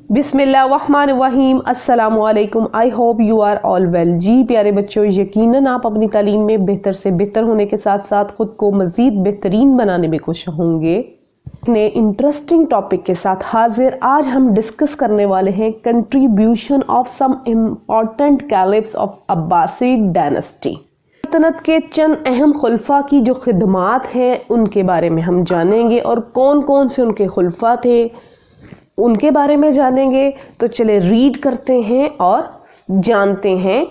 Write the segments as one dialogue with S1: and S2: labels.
S1: बिस्मिल्लाहिर्रहमानिर्रहीम अस्सलामु अलैकुम। I hope you are all well. जी प्यारे बच्चों, यकीनन आप अपनी तालीम में बेहतर से बेहतर होने के साथ साथ ख़ुद को मज़ीद बेहतरीन बनाने में खुश होंगे। ने इंटरेस्टिंग टॉपिक के साथ हाजिर। आज हम डिस्कस करने वाले हैं contribution of some important caliphs of Abbasid dynasty. सल्तनत के चंद अहम खुलफा की जो खिदमात हैं उनके बारे में हम जानेंगे और कौन कौन से उनके खुलफा थे उनके बारे में जानेंगे। तो चले रीड करते हैं और जानते हैं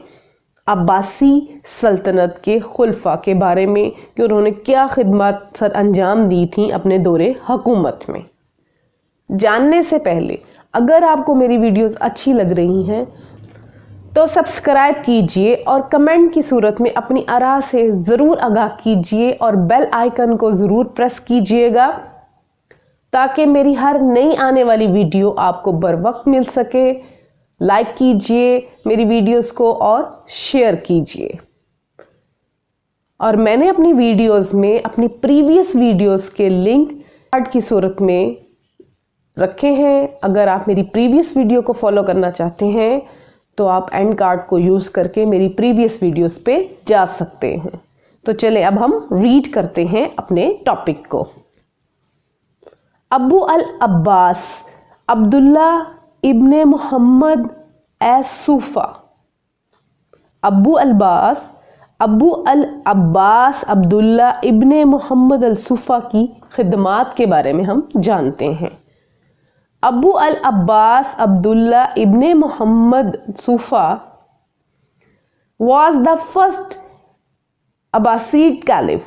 S1: अब्बासी सल्तनत के खुलफा के बारे में कि उन्होंने क्या खिदमत सर अंजाम दी थी अपने दौरे हुकूमत में। जानने से पहले अगर आपको मेरी वीडियोस अच्छी लग रही हैं तो सब्सक्राइब कीजिए और कमेंट की सूरत में अपनी आरा से ज़रूर आगाह कीजिए और बेल आइकन को ज़रूर प्रेस कीजिएगा ताकि मेरी हर नई आने वाली वीडियो आपको बर वक्त मिल सके। लाइक कीजिए मेरी वीडियोस को और शेयर कीजिए। और मैंने अपनी वीडियोस में अपनी प्रीवियस वीडियोस के लिंक कार्ड की सूरत में रखे हैं। अगर आप मेरी प्रीवियस वीडियो को फॉलो करना चाहते हैं तो आप एंड कार्ड को यूज़ करके मेरी प्रीवियस वीडियोस पे जा सकते हैं। तो चले अब हम रीड करते हैं अपने टॉपिक को। Abu al Abbas Abdullah ibne Mohammad S-sofa. Abu al Abbas Abdullah ibne Mohammad अल-सूफा की खिदमात के बारे में हम जानते हैं। Abu al Abbas Abdullah ibne Muhammad Saffah was the first Abbasid caliph.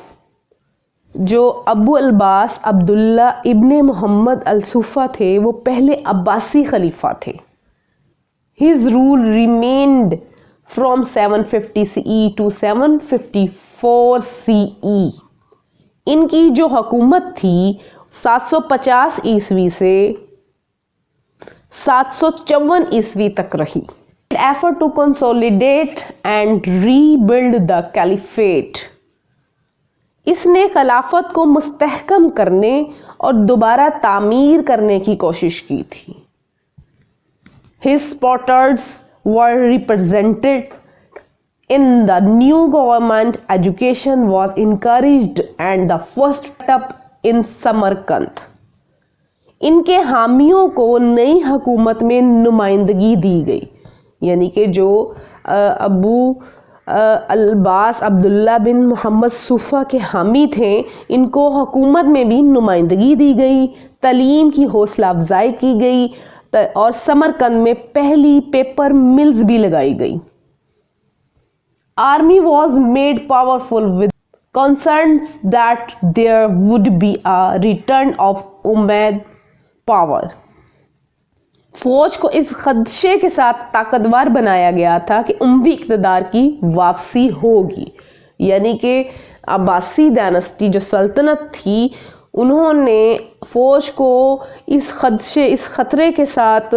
S1: जो Abu Abbas Abdullah ibne Mohammad अल-सूफा थे वो पहले अब्बासी खलीफा थे। His rule remained from 750 CE to 754 CE। इनकी जो हुकूमत थी 750 ईस्वी से 754 ईस्वी तक रही। Effort to consolidate and rebuild the caliphate। इसने खिलाफत को मुस्तहकम करने और दोबारा तामीर करने की कोशिश की थी। His supporters were represented in the new government. Education was encouraged and the first step in Samarkand। इनके हामियों को नई हुकूमत में नुमाइंदगी दी गई। यानी कि जो अबू अब्बास अब्दुल्ला बिन मोहम्मद सूफा के हामी थे इनको हुकूमत में भी नुमाइंदगी दी गई, तालीम की हौसला अफजाई की गई और समरकंद में पहली पेपर मिल्स भी लगाई गई। Army was made powerful with concerns that there would be a return of Umaid power. फौज को इस खदशे के साथ ताकतवर बनाया गया था कि उमवी इक़्तिदार की वापसी होगी। यानी कि अब्बासी डायनेस्टी जो सल्तनत थी उन्होंने फौज को इस खतरे के साथ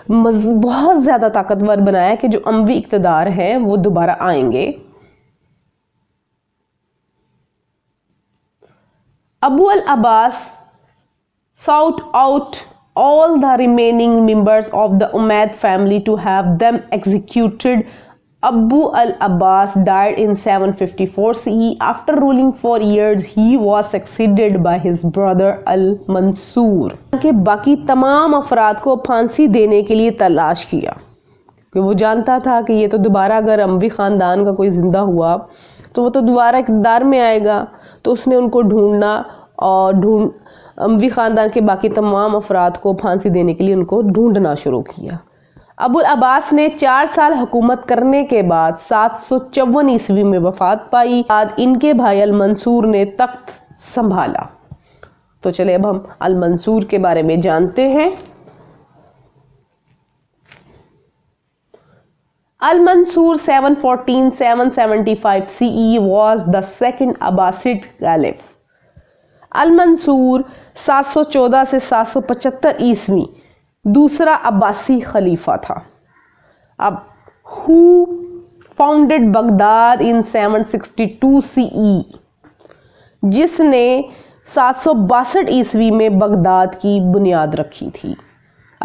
S1: बहुत ज़्यादा ताकतवर बनाया कि जो उमवी इक़्तिदार हैं वो दोबारा आएंगे। Abu al Abbas sought out all the remaining members of the Umayyad family to have them executed. Abu al-Abbas died in 754 CE. After ruling for years, he was succeeded by his brother al-Mansur। के बाकी तमाम अफराद को फांसी देने के लिए तलाश किया कि वो जानता था कि ये तो दोबारा अगर अमवी ख़ानदान का कोई ज़िंदा हुआ तो वो तो दोबारा इक़्तिदार में आएगा। तो उसने उनको ढूंढना और अमवी ख़ानदान के बाकी तमाम अफराद को फांसी देने के लिए उनको ढूंढना शुरू किया। अबू अब्बास ने 4 साल हुकूमत करने के बाद 754 ईस्वी में वफ़ात पाई। बाद इनके भाई अल-मंसूर ने तख्त संभाला। तो चले अब हम अल-मंसूर के बारे में जानते हैं। अल-मंसूर 714-775 CE was the second Abbasid Caliph। अल-मंसूर 714 से 775 ईस्वी दूसरा अब्बासी खलीफा था। अब who founded Baghdad in 762 CE। जिसने 762 ईस्वी में बगदाद की बुनियाद रखी थी।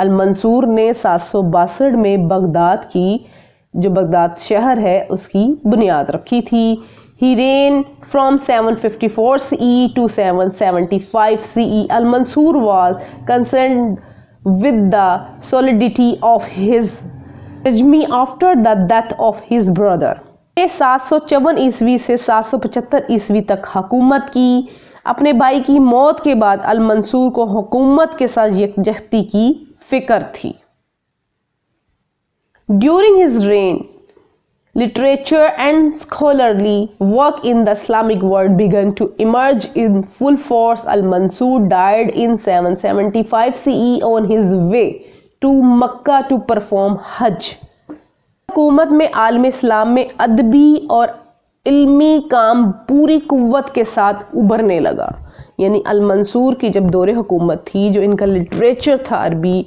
S1: المنصور نے 762 میں بغداد کی جو بغداد شہر ہے اس کی بنیاد رکھی تھی. He reigned from 754 CE to 775 CE. Al-Mansur was concerned with the solidity of his regime after the death of his brother. 754 عیسوی سے 775 عیسوی تک حکومت کی. اپنے بھائی کی موت کے بعد المنصور کو حکومت کے ساتھ یکجہتی کی فکر تھی. During his reign, literature and scholarly work in the Islamic world began to emerge in full force. Al-Mansur died in 775 CE on his way to Mecca to perform Hajj. حکومت میں عالم اسلام میں ادبی اور علمی کام پوری قوت کے ساتھ ابھرنے لگا. یعنی المنصور کی جب دور حکومت تھی جو ان کا لٹریچر تھا، عربی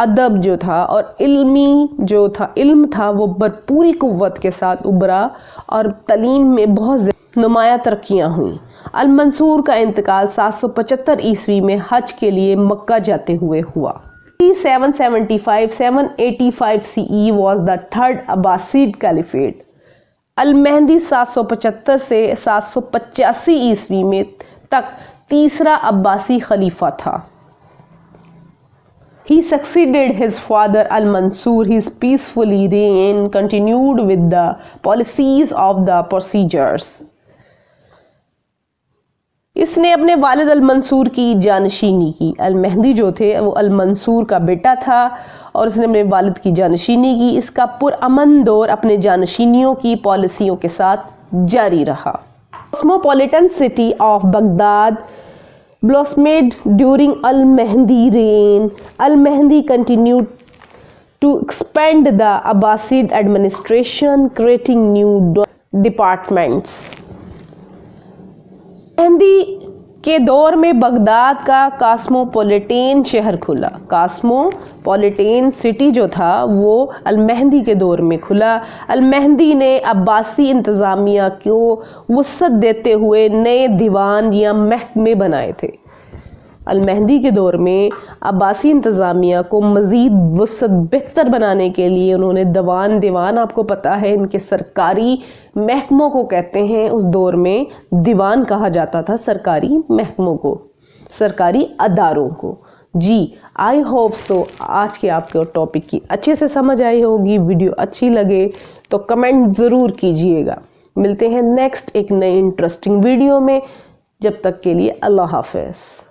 S1: ادب جو تھا اور علم تھا وہ پوری قوت کے ساتھ ابھرا اور تعلیم میں بہت زیادہ نمایاں ترقیاں ہوئیں. المنصور کا انتقال 775 عیسوی میں حج کے لیے مکہ جاتے ہوئے ہوا. 775-785 CE was the third Abbasid Caliphate. المہدی 775 سے 785 عیسوی میں تک تیسرا عباسی خلیفہ تھا. He succeeded his father Al-Mansur. His peacefully reign continued with the policies of the procedures. اس نے اپنے والد المنصور کی جانشینی کی. المہدی جو تھے وہ المنصور کا بیٹا تھا اور اس نے اپنے والد کی جانشینی کی. اس کا پرامن دور اپنے جانشینیوں کی پالیسیوں کے ساتھ جاری رہا. Cosmopolitan city of Baghdad blossomed during Al-Mahdi reign. Al-Mahdi continued to expand the Abbasid administration, creating new departments. مہدی کے دور میں بغداد کا کاسموپولیٹین شہر کھلا. کاسموپولیٹین سٹی جو تھا وہ المہدی کے دور میں کھلا. المہدی نے عباسی انتظامیہ کو وسعت دیتے ہوئے نئے دیوان یا محکمے بنائے تھے. المہدی کے دور میں عباسی انتظامیہ کو مزید وسعت بہتر بنانے کے لیے انہوں نے دیوان آپ کو پتا ہے ان کے سرکاری محکموں کو کہتے ہیں. اس دور میں دیوان کہا جاتا تھا سرکاری محکموں کو، سرکاری اداروں کو. جی آئی ہوپ سو آج کے آپ کے ٹاپک کی اچھے سے سمجھ آئی ہوگی. ویڈیو اچھی لگے تو کمنٹ ضرور کیجئے گا. ملتے ہیں نیکسٹ ایک نئی انٹرسٹنگ ویڈیو میں. جب تک کے لیے اللہ حافظ.